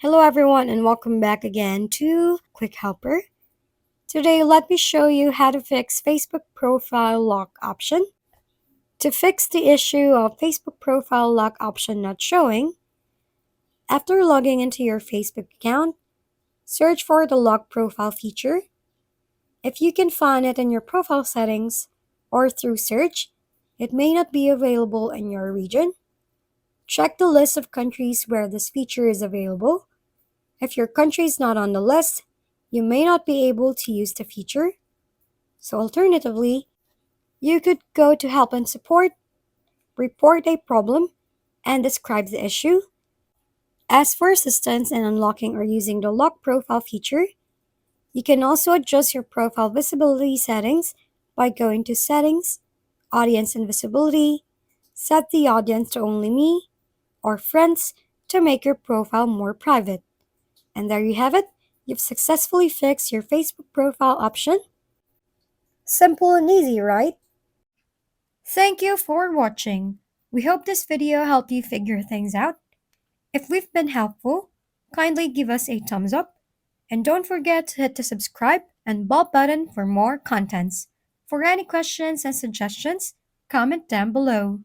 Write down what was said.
Hello everyone and welcome back again to Quick Helper. Today let me show you how to fix Facebook profile lock option. To fix the issue of Facebook profile lock option not showing, after logging into your Facebook account, search for the lock profile feature. If you can find it in your profile settings or through search, it may not be available in your region. Check the list of countries where this feature is available. If your country is not on the list, you may not be able to use the feature. So alternatively, you could go to Help and Support, report a problem, and describe the issue. Ask for assistance in unlocking or using the lock profile feature. You can also adjust your profile visibility settings by going to Settings, Audience and Visibility, set the audience to only me or friends to make your profile more private. And there you have it. You've successfully fixed your Facebook profile option. Simple and easy, right? Thank you for watching. We hope this video helped you figure things out. If we've been helpful, kindly give us a thumbs up. And don't forget to hit the subscribe and bell button for more contents. For any questions and suggestions, comment down below.